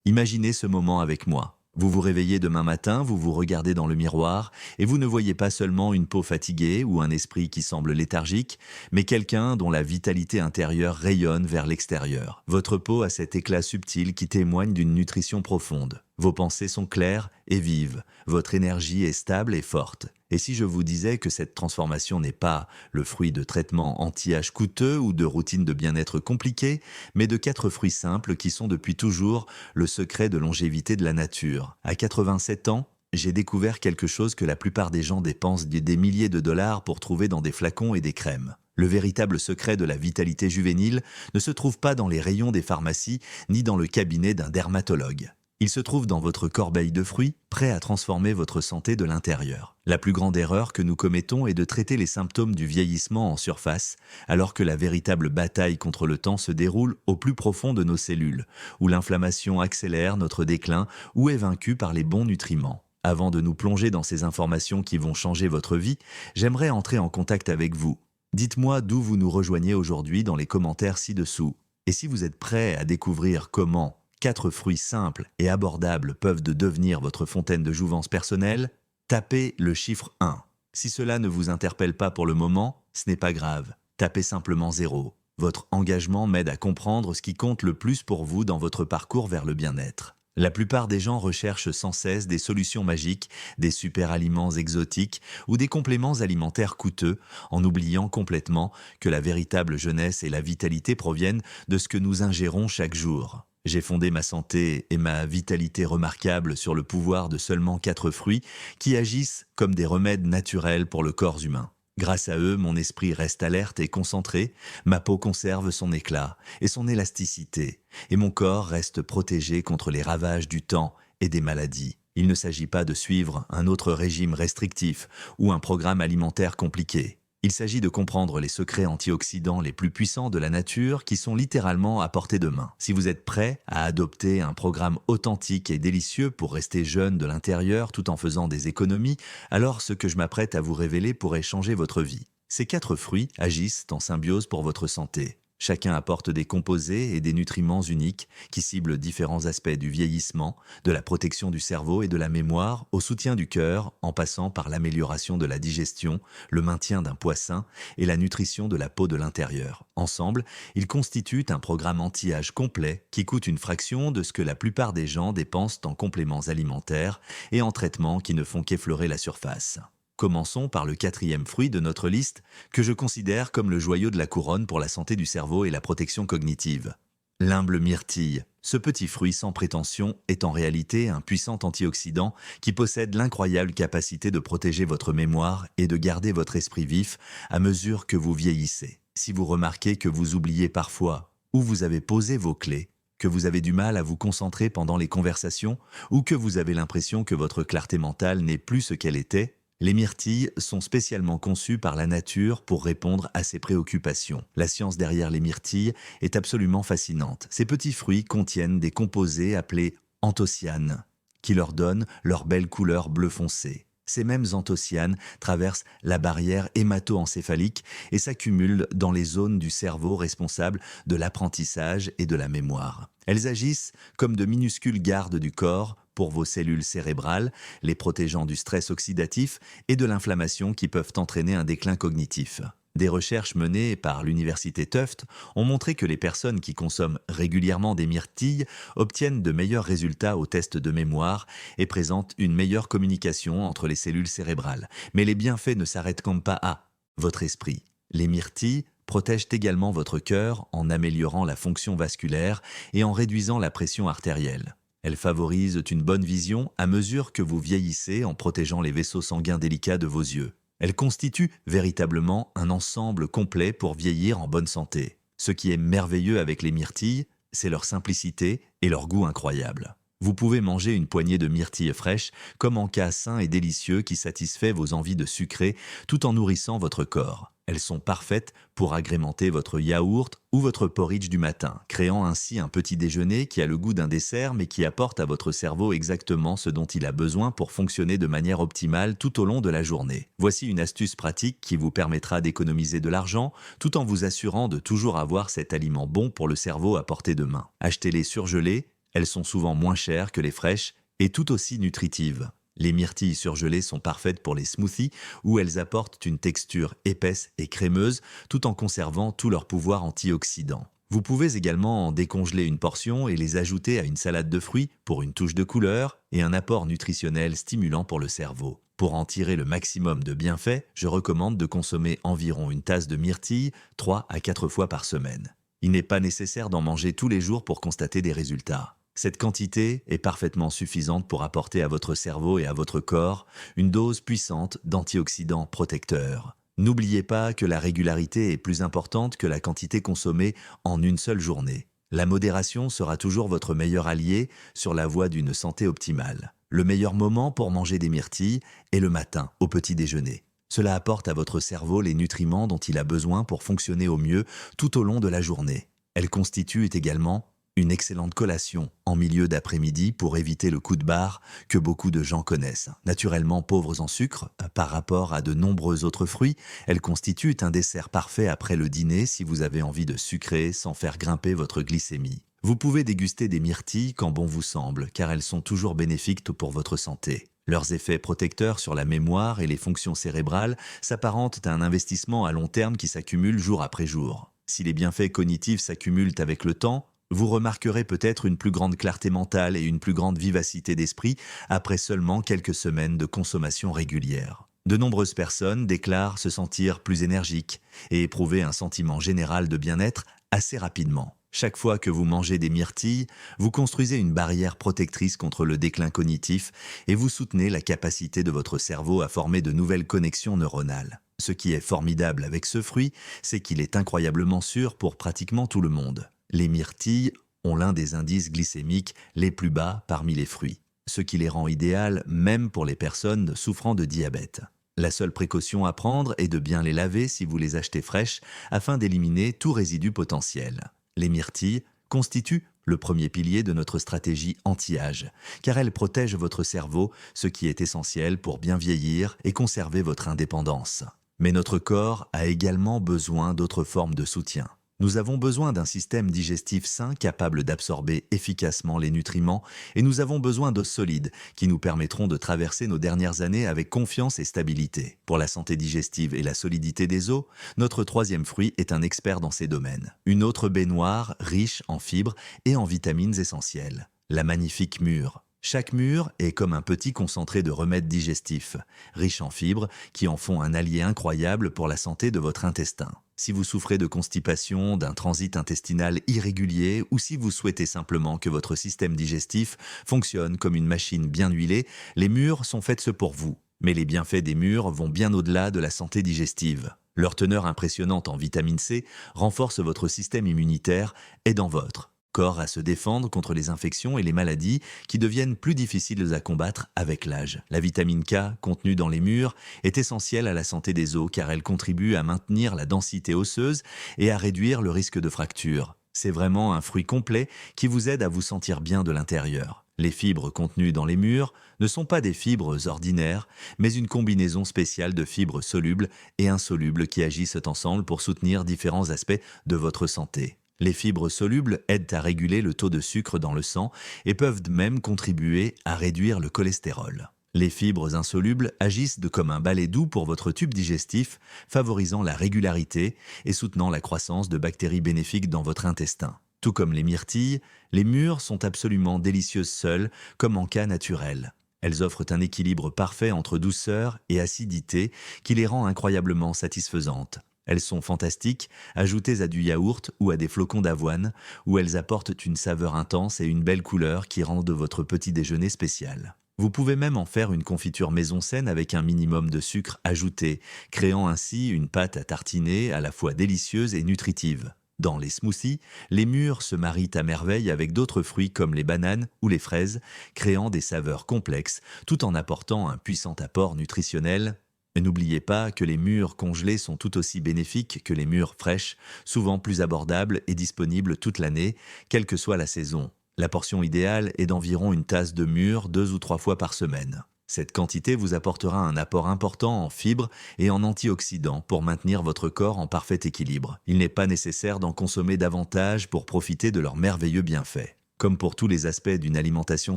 Imaginez ce moment avec moi. Vous vous réveillez demain matin, vous vous regardez dans le miroir et vous ne voyez pas seulement une peau fatiguée ou un esprit qui semble léthargique, mais quelqu'un dont la vitalité intérieure rayonne vers l'extérieur. Votre peau a cet éclat subtil qui témoigne d'une nutrition profonde. Vos pensées sont claires et vives, votre énergie est stable et forte. Et si je vous disais que cette transformation n'est pas le fruit de traitements anti-âge coûteux ou de routines de bien-être compliquées, mais de 4 fruits simples qui sont depuis toujours le secret de longévité de la nature. À 87 ans, j'ai découvert quelque chose que la plupart des gens dépensent des milliers de dollars pour trouver dans des flacons et des crèmes. Le véritable secret de la vitalité juvénile ne se trouve pas dans les rayons des pharmacies ni dans le cabinet d'un dermatologue. Il se trouve dans votre corbeille de fruits, prêt à transformer votre santé de l'intérieur. La plus grande erreur que nous commettons est de traiter les symptômes du vieillissement en surface, alors que la véritable bataille contre le temps se déroule au plus profond de nos cellules, où l'inflammation accélère notre déclin ou est vaincue par les bons nutriments. Avant de nous plonger dans ces informations qui vont changer votre vie, j'aimerais entrer en contact avec vous. Dites-moi d'où vous nous rejoignez aujourd'hui dans les commentaires ci-dessous. Et si vous êtes prêt à découvrir comment 4 fruits simples et abordables peuvent devenir votre fontaine de jouvence personnelle, tapez le chiffre 1. Si cela ne vous interpelle pas pour le moment, ce n'est pas grave. Tapez simplement 0. Votre engagement m'aide à comprendre ce qui compte le plus pour vous dans votre parcours vers le bien-être. La plupart des gens recherchent sans cesse des solutions magiques, des super aliments exotiques ou des compléments alimentaires coûteux, en oubliant complètement que la véritable jeunesse et la vitalité proviennent de ce que nous ingérons chaque jour. J'ai fondé ma santé et ma vitalité remarquables sur le pouvoir de seulement 4 fruits qui agissent comme des remèdes naturels pour le corps humain. Grâce à eux, mon esprit reste alerte et concentré, ma peau conserve son éclat et son élasticité, et mon corps reste protégé contre les ravages du temps et des maladies. Il ne s'agit pas de suivre un autre régime restrictif ou un programme alimentaire compliqué. Il s'agit de comprendre les secrets antioxydants les plus puissants de la nature qui sont littéralement à portée de main. Si vous êtes prêt à adopter un programme authentique et délicieux pour rester jeune de l'intérieur tout en faisant des économies, alors ce que je m'apprête à vous révéler pourrait changer votre vie. Ces 4 fruits agissent en symbiose pour votre santé. Chacun apporte des composés et des nutriments uniques qui ciblent différents aspects du vieillissement, de la protection du cerveau et de la mémoire, au soutien du cœur, en passant par l'amélioration de la digestion, le maintien d'un poids sain et la nutrition de la peau de l'intérieur. Ensemble, ils constituent un programme anti-âge complet qui coûte une fraction de ce que la plupart des gens dépensent en compléments alimentaires et en traitements qui ne font qu'effleurer la surface. Commençons par le 4e fruit de notre liste, que je considère comme le joyau de la couronne pour la santé du cerveau et la protection cognitive. L'humble myrtille. Ce petit fruit sans prétention est en réalité un puissant antioxydant qui possède l'incroyable capacité de protéger votre mémoire et de garder votre esprit vif à mesure que vous vieillissez. Si vous remarquez que vous oubliez parfois où vous avez posé vos clés, que vous avez du mal à vous concentrer pendant les conversations ou que vous avez l'impression que votre clarté mentale n'est plus ce qu'elle était, les myrtilles sont spécialement conçues par la nature pour répondre à ces préoccupations. La science derrière les myrtilles est absolument fascinante. Ces petits fruits contiennent des composés appelés anthocyanes, qui leur donnent leur belle couleur bleu foncé. Ces mêmes anthocyanes traversent la barrière hémato-encéphalique et s'accumulent dans les zones du cerveau responsables de l'apprentissage et de la mémoire. Elles agissent comme de minuscules gardes du corps pour vos cellules cérébrales, les protégeant du stress oxydatif et de l'inflammation qui peuvent entraîner un déclin cognitif. Des recherches menées par l'université Tufts ont montré que les personnes qui consomment régulièrement des myrtilles obtiennent de meilleurs résultats aux tests de mémoire et présentent une meilleure communication entre les cellules cérébrales. Mais les bienfaits ne s'arrêtent comme pas à votre esprit. Les myrtilles protègent également votre cœur en améliorant la fonction vasculaire et en réduisant la pression artérielle. Elles favorisent une bonne vision à mesure que vous vieillissez en protégeant les vaisseaux sanguins délicats de vos yeux. Elles constituent véritablement un ensemble complet pour vieillir en bonne santé. Ce qui est merveilleux avec les myrtilles, c'est leur simplicité et leur goût incroyable. Vous pouvez manger une poignée de myrtilles fraîches comme en cas sain et délicieux qui satisfait vos envies de sucré tout en nourrissant votre corps. Elles sont parfaites pour agrémenter votre yaourt ou votre porridge du matin, créant ainsi un petit déjeuner qui a le goût d'un dessert mais qui apporte à votre cerveau exactement ce dont il a besoin pour fonctionner de manière optimale tout au long de la journée. Voici une astuce pratique qui vous permettra d'économiser de l'argent tout en vous assurant de toujours avoir cet aliment bon pour le cerveau à portée de main. Achetez-les surgelés, Elles sont souvent moins chères que les fraîches et tout aussi nutritives. Les myrtilles surgelées sont parfaites pour les smoothies où elles apportent une texture épaisse et crémeuse tout en conservant tout leur pouvoir antioxydant. Vous pouvez également en décongeler une portion et les ajouter à une salade de fruits pour une touche de couleur et un apport nutritionnel stimulant pour le cerveau. Pour en tirer le maximum de bienfaits, je recommande de consommer environ une tasse de myrtilles 3 à 4 fois par semaine. Il n'est pas nécessaire d'en manger tous les jours pour constater des résultats. Cette quantité est parfaitement suffisante pour apporter à votre cerveau et à votre corps une dose puissante d'antioxydants protecteurs. N'oubliez pas que la régularité est plus importante que la quantité consommée en une seule journée. La modération sera toujours votre meilleur allié sur la voie d'une santé optimale. Le meilleur moment pour manger des myrtilles est le matin, au petit déjeuner. Cela apporte à votre cerveau les nutriments dont il a besoin pour fonctionner au mieux tout au long de la journée. Elle constitue également une excellente collation en milieu d'après-midi pour éviter le coup de barre que beaucoup de gens connaissent. Naturellement pauvres en sucre par rapport à de nombreux autres fruits, elles constituent un dessert parfait après le dîner si vous avez envie de sucrer sans faire grimper votre glycémie. Vous pouvez déguster des myrtilles quand bon vous semble, car elles sont toujours bénéfiques pour votre santé. Leurs effets protecteurs sur la mémoire et les fonctions cérébrales s'apparentent à un investissement à long terme qui s'accumule jour après jour. Si les bienfaits cognitifs s'accumulent avec le temps, vous remarquerez peut-être une plus grande clarté mentale et une plus grande vivacité d'esprit après seulement quelques semaines de consommation régulière. De nombreuses personnes déclarent se sentir plus énergiques et éprouver un sentiment général de bien-être assez rapidement. Chaque fois que vous mangez des myrtilles, vous construisez une barrière protectrice contre le déclin cognitif et vous soutenez la capacité de votre cerveau à former de nouvelles connexions neuronales. Ce qui est formidable avec ce fruit, c'est qu'il est incroyablement sûr pour pratiquement tout le monde. Les myrtilles ont l'un des indices glycémiques les plus bas parmi les fruits, ce qui les rend idéales même pour les personnes souffrant de diabète. La seule précaution à prendre est de bien les laver si vous les achetez fraîches afin d'éliminer tout résidu potentiel. Les myrtilles constituent le premier pilier de notre stratégie anti-âge, car elles protègent votre cerveau, ce qui est essentiel pour bien vieillir et conserver votre indépendance. Mais notre corps a également besoin d'autres formes de soutien. Nous avons besoin d'un système digestif sain capable d'absorber efficacement les nutriments et nous avons besoin d'os solides qui nous permettront de traverser nos dernières années avec confiance et stabilité. Pour la santé digestive et la solidité des os, notre troisième fruit est un expert dans ces domaines. Une autre baignoire riche en fibres et en vitamines essentielles. La magnifique mûre. Chaque mûre est comme un petit concentré de remèdes digestifs, riche en fibres qui en font un allié incroyable pour la santé de votre intestin. Si vous souffrez de constipation, d'un transit intestinal irrégulier ou si vous souhaitez simplement que votre système digestif fonctionne comme une machine bien huilée, les mûres sont faites pour vous. Mais les bienfaits des mûres vont bien au-delà de la santé digestive. Leur teneur impressionnante en vitamine C renforce votre système immunitaire et dans votre corps à se défendre contre les infections et les maladies qui deviennent plus difficiles à combattre avec l'âge. La vitamine K contenue dans les mûres est essentielle à la santé des os car elle contribue à maintenir la densité osseuse et à réduire le risque de fracture. C'est vraiment un fruit complet qui vous aide à vous sentir bien de l'intérieur. Les fibres contenues dans les mûres ne sont pas des fibres ordinaires, mais une combinaison spéciale de fibres solubles et insolubles qui agissent ensemble pour soutenir différents aspects de votre santé. Les fibres solubles aident à réguler le taux de sucre dans le sang et peuvent même contribuer à réduire le cholestérol. Les fibres insolubles agissent comme un balai doux pour votre tube digestif, favorisant la régularité et soutenant la croissance de bactéries bénéfiques dans votre intestin. Tout comme les myrtilles, les mûres sont absolument délicieuses seules, comme en cas naturel. Elles offrent un équilibre parfait entre douceur et acidité qui les rend incroyablement satisfaisantes. Elles sont fantastiques, ajoutées à du yaourt ou à des flocons d'avoine, où elles apportent une saveur intense et une belle couleur qui rendent votre petit déjeuner spécial. Vous pouvez même en faire une confiture maison saine avec un minimum de sucre ajouté, créant ainsi une pâte à tartiner à la fois délicieuse et nutritive. Dans les smoothies, les mûres se marient à merveille avec d'autres fruits comme les bananes ou les fraises, créant des saveurs complexes tout en apportant un puissant apport nutritionnel. Et n'oubliez pas que les mûres congelées sont tout aussi bénéfiques que les mûres fraîches, souvent plus abordables et disponibles toute l'année, quelle que soit la saison. La portion idéale est d'environ une tasse de mûres 2 ou 3 fois par semaine. Cette quantité vous apportera un apport important en fibres et en antioxydants pour maintenir votre corps en parfait équilibre. Il n'est pas nécessaire d'en consommer davantage pour profiter de leurs merveilleux bienfaits. Comme pour tous les aspects d'une alimentation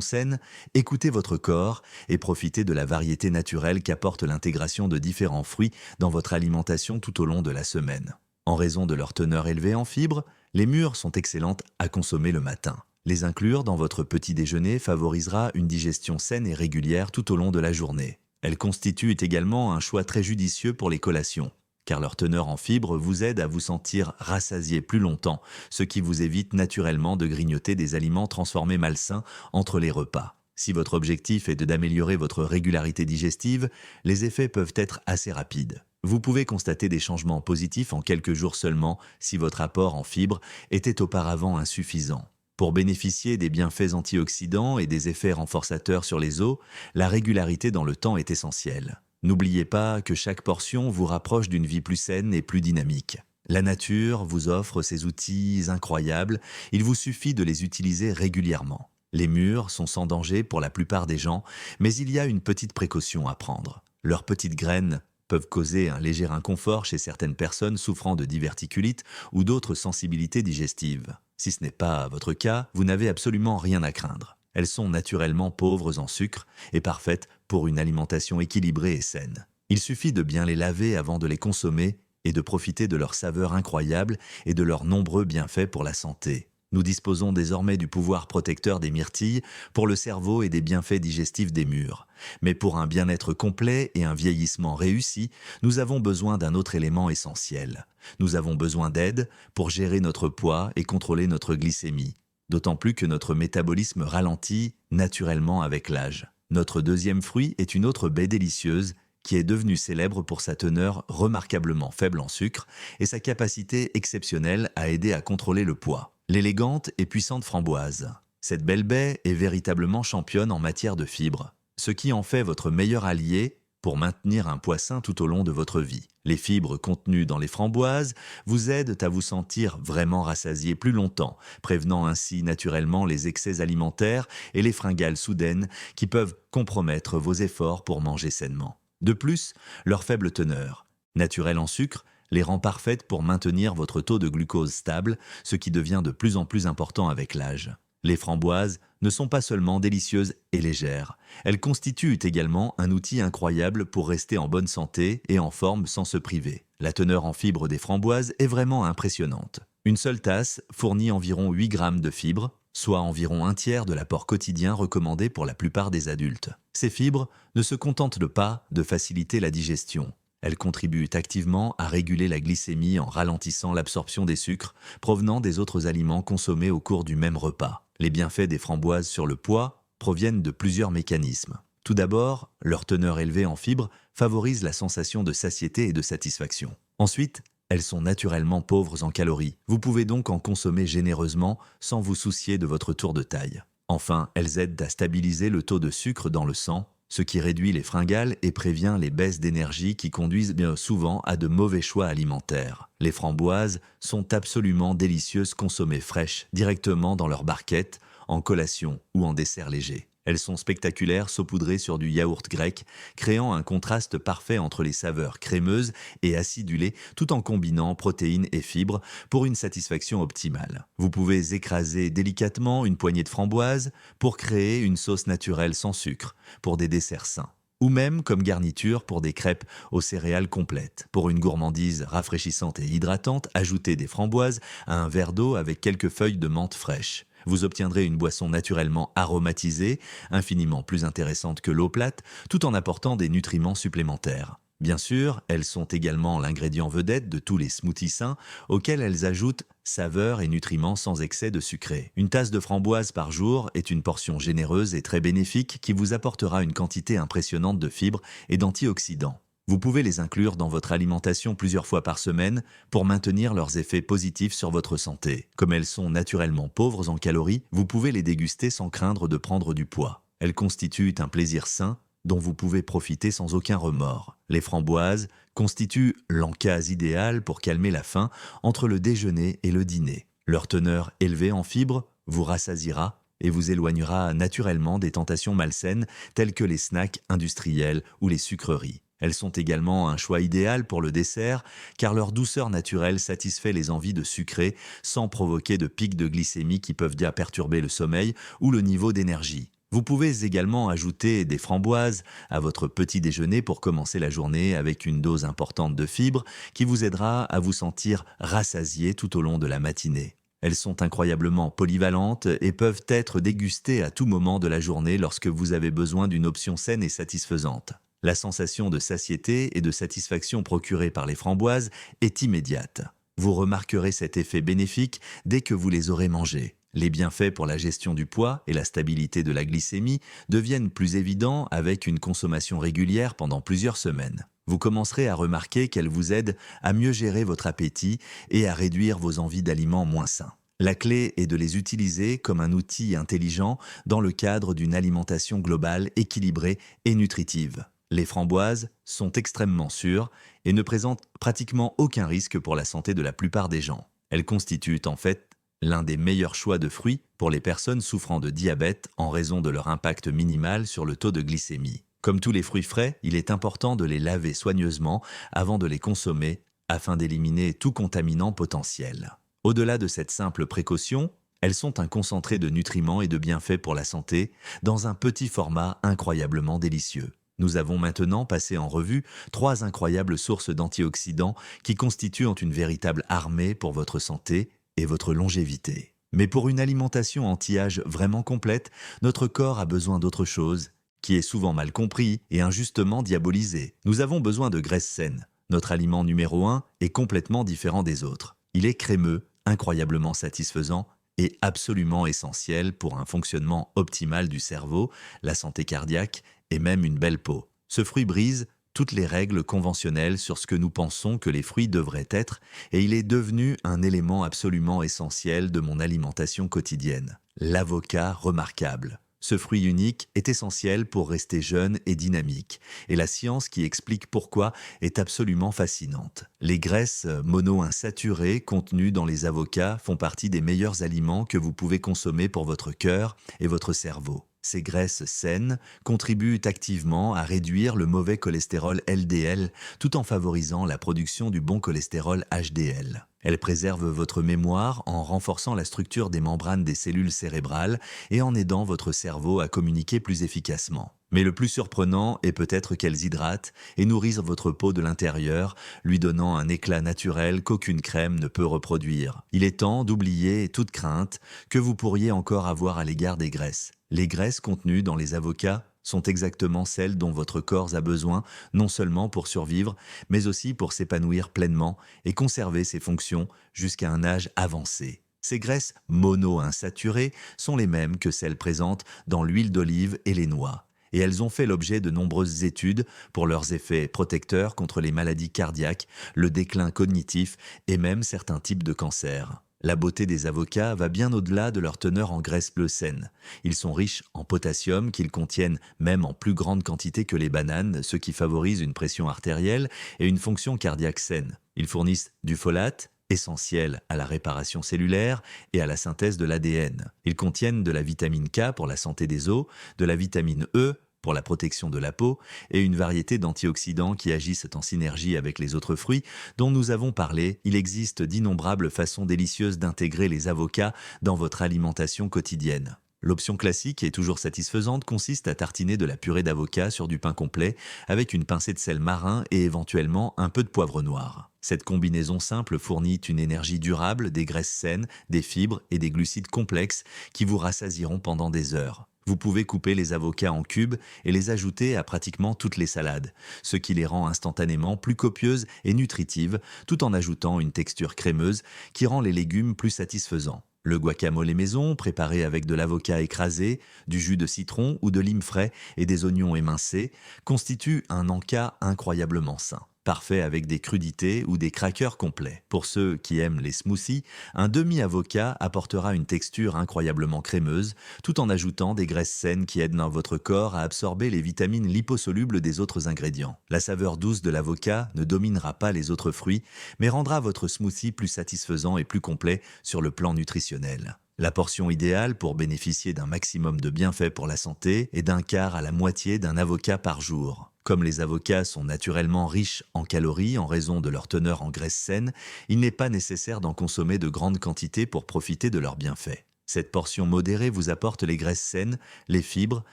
saine, écoutez votre corps et profitez de la variété naturelle qu'apporte l'intégration de différents fruits dans votre alimentation tout au long de la semaine. En raison de leur teneur élevée en fibres, les mûres sont excellentes à consommer le matin. Les inclure dans votre petit déjeuner favorisera une digestion saine et régulière tout au long de la journée. Elles constituent également un choix très judicieux pour les collations, car leur teneur en fibres vous aide à vous sentir rassasié plus longtemps, ce qui vous évite naturellement de grignoter des aliments transformés malsains entre les repas. Si votre objectif est d'améliorer votre régularité digestive, les effets peuvent être assez rapides. Vous pouvez constater des changements positifs en quelques jours seulement si votre apport en fibres était auparavant insuffisant. Pour bénéficier des bienfaits antioxydants et des effets renforçateurs sur les os, la régularité dans le temps est essentielle. N'oubliez pas que chaque portion vous rapproche d'une vie plus saine et plus dynamique. La nature vous offre ces outils incroyables, il vous suffit de les utiliser régulièrement. Les mûres sont sans danger pour la plupart des gens, mais il y a une petite précaution à prendre. Leurs petites graines peuvent causer un léger inconfort chez certaines personnes souffrant de diverticulite ou d'autres sensibilités digestives. Si ce n'est pas votre cas, vous n'avez absolument rien à craindre. Elles sont naturellement pauvres en sucre et parfaites pour une alimentation équilibrée et saine. Il suffit de bien les laver avant de les consommer et de profiter de leur saveur incroyable et de leurs nombreux bienfaits pour la santé. Nous disposons désormais du pouvoir protecteur des myrtilles pour le cerveau et des bienfaits digestifs des mûres. Mais pour un bien-être complet et un vieillissement réussi, nous avons besoin d'un autre élément essentiel. Nous avons besoin d'aide pour gérer notre poids et contrôler notre glycémie. D'autant plus que notre métabolisme ralentit naturellement avec l'âge. Notre deuxième fruit est une autre baie délicieuse qui est devenue célèbre pour sa teneur remarquablement faible en sucre et sa capacité exceptionnelle à aider à contrôler le poids. L'élégante et puissante framboise. Cette belle baie est véritablement championne en matière de fibres, ce qui en fait votre meilleur allié pour maintenir un poids sain tout au long de votre vie. Les fibres contenues dans les framboises vous aident à vous sentir vraiment rassasié plus longtemps, prévenant ainsi naturellement les excès alimentaires et les fringales soudaines qui peuvent compromettre vos efforts pour manger sainement. De plus, leur faible teneur, naturelle en sucre, les rend parfaites pour maintenir votre taux de glucose stable, ce qui devient de plus en plus important avec l'âge. Les framboises ne sont pas seulement délicieuses et légères, elles constituent également un outil incroyable pour rester en bonne santé et en forme sans se priver. La teneur en fibres des framboises est vraiment impressionnante. Une seule tasse fournit environ 8 grammes de fibres, soit environ un tiers de l'apport quotidien recommandé pour la plupart des adultes. Ces fibres ne se contentent pas de faciliter la digestion. Elles contribuent activement à réguler la glycémie en ralentissant l'absorption des sucres provenant des autres aliments consommés au cours du même repas. Les bienfaits des framboises sur le poids proviennent de plusieurs mécanismes. Tout d'abord, leur teneur élevée en fibres favorise la sensation de satiété et de satisfaction. Ensuite, elles sont naturellement pauvres en calories. Vous pouvez donc en consommer généreusement sans vous soucier de votre tour de taille. Enfin, elles aident à stabiliser le taux de sucre dans le sang, ce qui réduit les fringales et prévient les baisses d'énergie qui conduisent bien souvent à de mauvais choix alimentaires. Les framboises sont absolument délicieuses consommées fraîches, directement dans leur barquette, en collation ou en dessert léger. Elles sont spectaculaires saupoudrées sur du yaourt grec, créant un contraste parfait entre les saveurs crémeuses et acidulées, tout en combinant protéines et fibres pour une satisfaction optimale. Vous pouvez écraser délicatement une poignée de framboises pour créer une sauce naturelle sans sucre, pour des desserts sains. Ou même comme garniture pour des crêpes aux céréales complètes. Pour une gourmandise rafraîchissante et hydratante, ajoutez des framboises à un verre d'eau avec quelques feuilles de menthe fraîche. Vous obtiendrez une boisson naturellement aromatisée, infiniment plus intéressante que l'eau plate, tout en apportant des nutriments supplémentaires. Bien sûr, elles sont également l'ingrédient vedette de tous les smoothies sains, auxquels elles ajoutent saveurs et nutriments sans excès de sucré. Une tasse de framboise par jour est une portion généreuse et très bénéfique qui vous apportera une quantité impressionnante de fibres et d'antioxydants. Vous pouvez les inclure dans votre alimentation plusieurs fois par semaine pour maintenir leurs effets positifs sur votre santé. Comme elles sont naturellement pauvres en calories, vous pouvez les déguster sans craindre de prendre du poids. Elles constituent un plaisir sain dont vous pouvez profiter sans aucun remords. Les framboises constituent l'encase idéal pour calmer la faim entre le déjeuner et le dîner. Leur teneur élevée en fibres vous rassasiera et vous éloignera naturellement des tentations malsaines telles que les snacks industriels ou les sucreries. Elles sont également un choix idéal pour le dessert, car leur douceur naturelle satisfait les envies de sucré sans provoquer de pics de glycémie qui peuvent bien perturber le sommeil ou le niveau d'énergie. Vous pouvez également ajouter des framboises à votre petit déjeuner pour commencer la journée avec une dose importante de fibres qui vous aidera à vous sentir rassasié tout au long de la matinée. Elles sont incroyablement polyvalentes et peuvent être dégustées à tout moment de la journée lorsque vous avez besoin d'une option saine et satisfaisante. La sensation de satiété et de satisfaction procurée par les framboises est immédiate. Vous remarquerez cet effet bénéfique dès que vous les aurez mangées. Les bienfaits pour la gestion du poids et la stabilité de la glycémie deviennent plus évidents avec une consommation régulière pendant plusieurs semaines. Vous commencerez à remarquer qu'elles vous aident à mieux gérer votre appétit et à réduire vos envies d'aliments moins sains. La clé est de les utiliser comme un outil intelligent dans le cadre d'une alimentation globale équilibrée et nutritive. Les framboises sont extrêmement sûres et ne présentent pratiquement aucun risque pour la santé de la plupart des gens. Elles constituent en fait l'un des meilleurs choix de fruits pour les personnes souffrant de diabète en raison de leur impact minimal sur le taux de glycémie. Comme tous les fruits frais, il est important de les laver soigneusement avant de les consommer afin d'éliminer tout contaminant potentiel. Au-delà de cette simple précaution, elles sont un concentré de nutriments et de bienfaits pour la santé dans un petit format incroyablement délicieux. Nous avons maintenant passé en revue 3 incroyables sources d'antioxydants qui constituent une véritable armée pour votre santé et votre longévité. Mais pour une alimentation anti-âge vraiment complète, notre corps a besoin d'autre chose, qui est souvent mal compris et injustement diabolisé. Nous avons besoin de graisse saine. Notre aliment numéro 1 est complètement différent des autres. Il est crémeux, incroyablement satisfaisant et absolument essentiel pour un fonctionnement optimal du cerveau, la santé cardiaque et même une belle peau. Ce fruit brise toutes les règles conventionnelles sur ce que nous pensons que les fruits devraient être et il est devenu un élément absolument essentiel de mon alimentation quotidienne. L'avocat remarquable. Ce fruit unique est essentiel pour rester jeune et dynamique, et la science qui explique pourquoi est absolument fascinante. Les graisses monoinsaturées contenues dans les avocats font partie des meilleurs aliments que vous pouvez consommer pour votre cœur et votre cerveau. Ces graisses saines contribuent activement à réduire le mauvais cholestérol LDL tout en favorisant la production du bon cholestérol HDL. Elles préservent votre mémoire en renforçant la structure des membranes des cellules cérébrales et en aidant votre cerveau à communiquer plus efficacement. Mais le plus surprenant est peut-être qu'elles hydratent et nourrissent votre peau de l'intérieur, lui donnant un éclat naturel qu'aucune crème ne peut reproduire. Il est temps d'oublier toute crainte que vous pourriez encore avoir à l'égard des graisses. Les graisses contenues dans les avocats sont exactement celles dont votre corps a besoin, non seulement pour survivre, mais aussi pour s'épanouir pleinement et conserver ses fonctions jusqu'à un âge avancé. Ces graisses monoinsaturées sont les mêmes que celles présentes dans l'huile d'olive et les noix. Et elles ont fait l'objet de nombreuses études pour leurs effets protecteurs contre les maladies cardiaques, le déclin cognitif et même certains types de cancers. La beauté des avocats va bien au-delà de leur teneur en graisse bleue saine. Ils sont riches en potassium qu'ils contiennent même en plus grande quantité que les bananes, ce qui favorise une pression artérielle et une fonction cardiaque saine. Ils fournissent du folate, essentiel à la réparation cellulaire et à la synthèse de l'ADN. Ils contiennent de la vitamine K pour la santé des os, de la vitamine E pour la protection de la peau et une variété d'antioxydants qui agissent en synergie avec les autres fruits dont nous avons parlé. Il existe d'innombrables façons délicieuses d'intégrer les avocats dans votre alimentation quotidienne. L'option classique et toujours satisfaisante consiste à tartiner de la purée d'avocat sur du pain complet avec une pincée de sel marin et éventuellement un peu de poivre noir. Cette combinaison simple fournit une énergie durable, des graisses saines, des fibres et des glucides complexes qui vous rassasieront pendant des heures. Vous pouvez couper les avocats en cubes et les ajouter à pratiquement toutes les salades, ce qui les rend instantanément plus copieuses et nutritives, tout en ajoutant une texture crémeuse qui rend les légumes plus satisfaisants. Le guacamole maison, préparé avec de l'avocat écrasé, du jus de citron ou de lime frais et des oignons émincés, constitue un encas incroyablement sain. Parfait avec des crudités ou des crackers complets. Pour ceux qui aiment les smoothies, un demi-avocat apportera une texture incroyablement crémeuse, tout en ajoutant des graisses saines qui aident votre corps à absorber les vitamines liposolubles des autres ingrédients. La saveur douce de l'avocat ne dominera pas les autres fruits, mais rendra votre smoothie plus satisfaisant et plus complet sur le plan nutritionnel. La portion idéale pour bénéficier d'un maximum de bienfaits pour la santé est d'un quart à la moitié d'un avocat par jour. Comme les avocats sont naturellement riches en calories en raison de leur teneur en graisses saines, il n'est pas nécessaire d'en consommer de grandes quantités pour profiter de leurs bienfaits. Cette portion modérée vous apporte les graisses saines, les fibres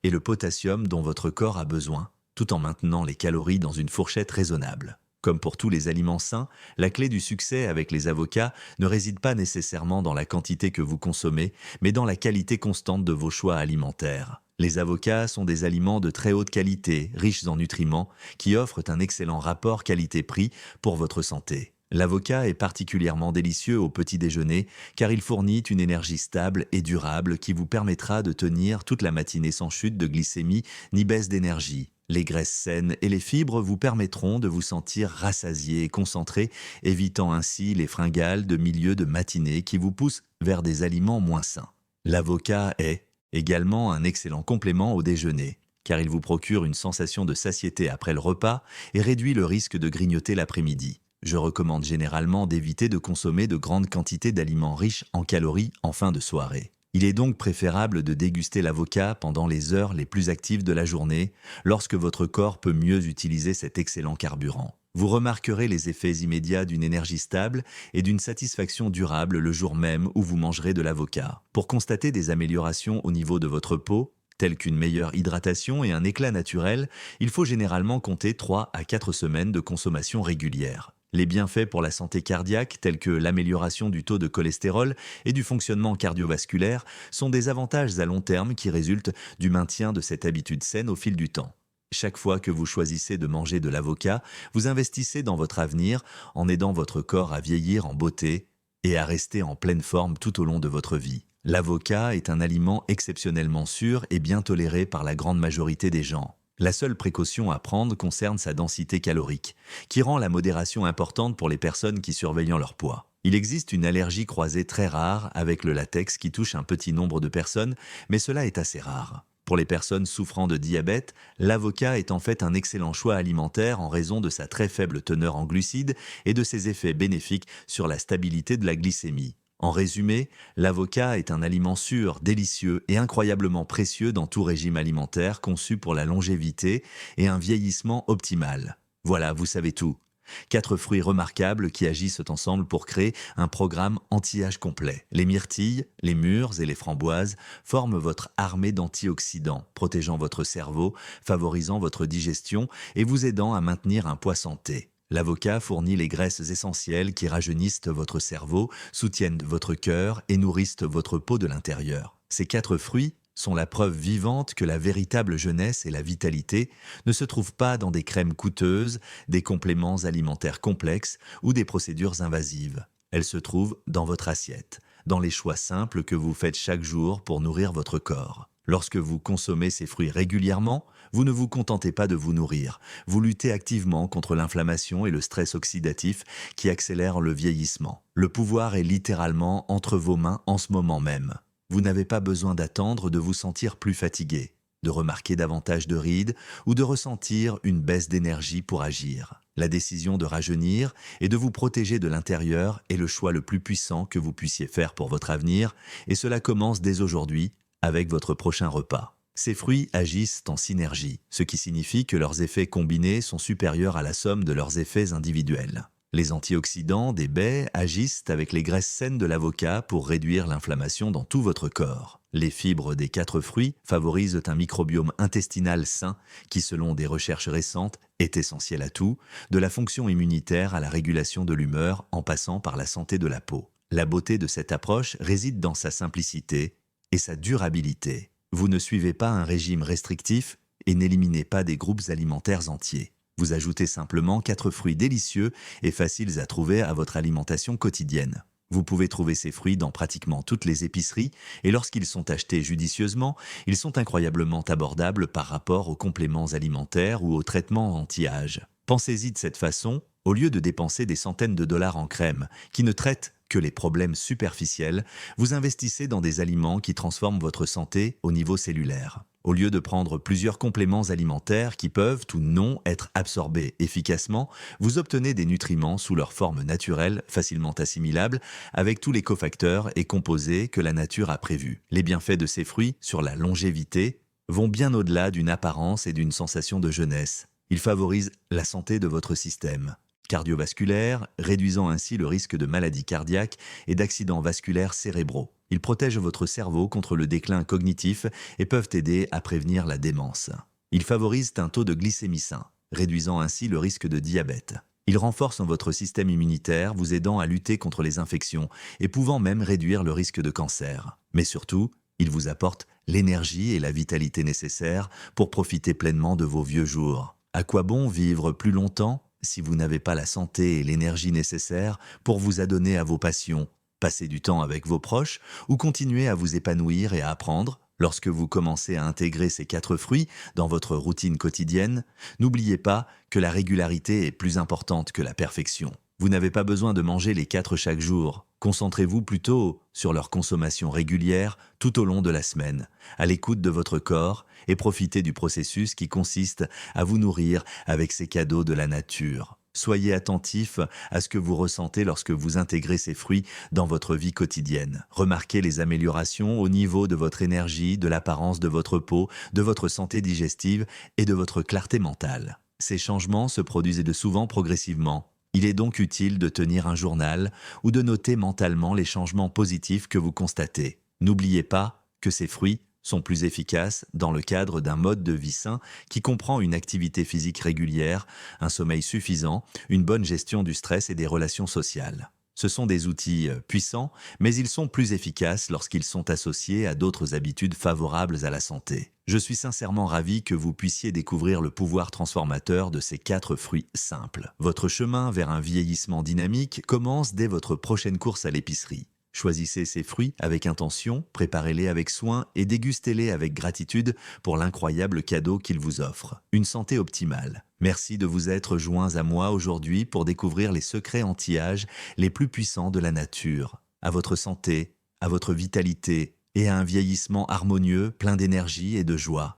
et le potassium dont votre corps a besoin, tout en maintenant les calories dans une fourchette raisonnable. Comme pour tous les aliments sains, la clé du succès avec les avocats ne réside pas nécessairement dans la quantité que vous consommez, mais dans la qualité constante de vos choix alimentaires. Les avocats sont des aliments de très haute qualité, riches en nutriments, qui offrent un excellent rapport qualité-prix pour votre santé. L'avocat est particulièrement délicieux au petit déjeuner car il fournit une énergie stable et durable qui vous permettra de tenir toute la matinée sans chute de glycémie ni baisse d'énergie. Les graisses saines et les fibres vous permettront de vous sentir rassasié et concentré, évitant ainsi les fringales de milieu de matinée qui vous poussent vers des aliments moins sains. L'avocat est également un excellent complément au déjeuner, car il vous procure une sensation de satiété après le repas et réduit le risque de grignoter l'après-midi. Je recommande généralement d'éviter de consommer de grandes quantités d'aliments riches en calories en fin de soirée. Il est donc préférable de déguster l'avocat pendant les heures les plus actives de la journée, lorsque votre corps peut mieux utiliser cet excellent carburant. Vous remarquerez les effets immédiats d'une énergie stable et d'une satisfaction durable le jour même où vous mangerez de l'avocat. Pour constater des améliorations au niveau de votre peau, telles qu'une meilleure hydratation et un éclat naturel, il faut généralement compter 3 à 4 semaines de consommation régulière. Les bienfaits pour la santé cardiaque, tels que l'amélioration du taux de cholestérol et du fonctionnement cardiovasculaire, sont des avantages à long terme qui résultent du maintien de cette habitude saine au fil du temps. Chaque fois que vous choisissez de manger de l'avocat, vous investissez dans votre avenir en aidant votre corps à vieillir en beauté et à rester en pleine forme tout au long de votre vie. L'avocat est un aliment exceptionnellement sûr et bien toléré par la grande majorité des gens. La seule précaution à prendre concerne sa densité calorique, qui rend la modération importante pour les personnes qui surveillent leur poids. Il existe une allergie croisée très rare avec le latex qui touche un petit nombre de personnes, mais cela est assez rare. Pour les personnes souffrant de diabète, l'avocat est en fait un excellent choix alimentaire en raison de sa très faible teneur en glucides et de ses effets bénéfiques sur la stabilité de la glycémie. En résumé, l'avocat est un aliment sûr, délicieux et incroyablement précieux dans tout régime alimentaire conçu pour la longévité et un vieillissement optimal. Voilà, vous savez tout. 4 fruits remarquables qui agissent ensemble pour créer un programme anti-âge complet. Les myrtilles, les mûres et les framboises forment votre armée d'antioxydants, protégeant votre cerveau, favorisant votre digestion et vous aidant à maintenir un poids santé. L'avocat fournit les graisses essentielles qui rajeunissent votre cerveau, soutiennent votre cœur et nourrissent votre peau de l'intérieur. Ces 4 fruits sont la preuve vivante que la véritable jeunesse et la vitalité ne se trouvent pas dans des crèmes coûteuses, des compléments alimentaires complexes ou des procédures invasives. Elles se trouvent dans votre assiette, dans les choix simples que vous faites chaque jour pour nourrir votre corps. Lorsque vous consommez ces fruits régulièrement, vous ne vous contentez pas de vous nourrir. Vous luttez activement contre l'inflammation et le stress oxydatif qui accélèrent le vieillissement. Le pouvoir est littéralement entre vos mains en ce moment même. Vous n'avez pas besoin d'attendre de vous sentir plus fatigué, de remarquer davantage de rides ou de ressentir une baisse d'énergie pour agir. La décision de rajeunir et de vous protéger de l'intérieur est le choix le plus puissant que vous puissiez faire pour votre avenir et cela commence dès aujourd'hui avec votre prochain repas. Ces fruits agissent en synergie, ce qui signifie que leurs effets combinés sont supérieurs à la somme de leurs effets individuels. Les antioxydants des baies agissent avec les graisses saines de l'avocat pour réduire l'inflammation dans tout votre corps. Les fibres des 4 fruits favorisent un microbiome intestinal sain qui, selon des recherches récentes, est essentiel à tout, de la fonction immunitaire à la régulation de l'humeur en passant par la santé de la peau. La beauté de cette approche réside dans sa simplicité et sa durabilité. Vous ne suivez pas un régime restrictif et n'éliminez pas des groupes alimentaires entiers. Vous ajoutez simplement 4 fruits délicieux et faciles à trouver à votre alimentation quotidienne. Vous pouvez trouver ces fruits dans pratiquement toutes les épiceries et lorsqu'ils sont achetés judicieusement, ils sont incroyablement abordables par rapport aux compléments alimentaires ou aux traitements anti-âge. Pensez-y de cette façon, au lieu de dépenser des centaines de dollars en crème, qui ne traitent que les problèmes superficiels, vous investissez dans des aliments qui transforment votre santé au niveau cellulaire. Au lieu de prendre plusieurs compléments alimentaires qui peuvent ou non être absorbés efficacement, vous obtenez des nutriments sous leur forme naturelle, facilement assimilables, avec tous les cofacteurs et composés que la nature a prévus. Les bienfaits de ces fruits sur la longévité vont bien au-delà d'une apparence et d'une sensation de jeunesse. Il favorise la santé de votre système cardiovasculaire, réduisant ainsi le risque de maladies cardiaques et d'accidents vasculaires cérébraux. Ils protègent votre cerveau contre le déclin cognitif et peuvent aider à prévenir la démence. Ils favorisent un taux de glycémie sain, réduisant ainsi le risque de diabète. Ils renforcent votre système immunitaire, vous aidant à lutter contre les infections et pouvant même réduire le risque de cancer. Mais surtout, ils vous apportent l'énergie et la vitalité nécessaires pour profiter pleinement de vos vieux jours. À quoi bon vivre plus longtemps si vous n'avez pas la santé et l'énergie nécessaires pour vous adonner à vos passions, passer du temps avec vos proches ou continuer à vous épanouir et à apprendre? Lorsque vous commencez à intégrer ces 4 fruits dans votre routine quotidienne, n'oubliez pas que la régularité est plus importante que la perfection. Vous n'avez pas besoin de manger les 4 chaque jour. Concentrez-vous plutôt sur leur consommation régulière tout au long de la semaine, à l'écoute de votre corps et profitez du processus qui consiste à vous nourrir avec ces cadeaux de la nature. Soyez attentif à ce que vous ressentez lorsque vous intégrez ces fruits dans votre vie quotidienne. Remarquez les améliorations au niveau de votre énergie, de l'apparence de votre peau, de votre santé digestive et de votre clarté mentale. Ces changements se produisent de souvent progressivement. Il est donc utile de tenir un journal ou de noter mentalement les changements positifs que vous constatez. N'oubliez pas que ces fruits sont plus efficaces dans le cadre d'un mode de vie sain qui comprend une activité physique régulière, un sommeil suffisant, une bonne gestion du stress et des relations sociales. Ce sont des outils puissants, mais ils sont plus efficaces lorsqu'ils sont associés à d'autres habitudes favorables à la santé. Je suis sincèrement ravi que vous puissiez découvrir le pouvoir transformateur de ces 4 fruits simples. Votre chemin vers un vieillissement dynamique commence dès votre prochaine course à l'épicerie. Choisissez ces fruits avec intention, préparez-les avec soin et dégustez-les avec gratitude pour l'incroyable cadeau qu'ils vous offrent. Une santé optimale. Merci de vous être joints à moi aujourd'hui pour découvrir les secrets anti-âge les plus puissants de la nature. À votre santé, à votre vitalité et à un vieillissement harmonieux, plein d'énergie et de joie.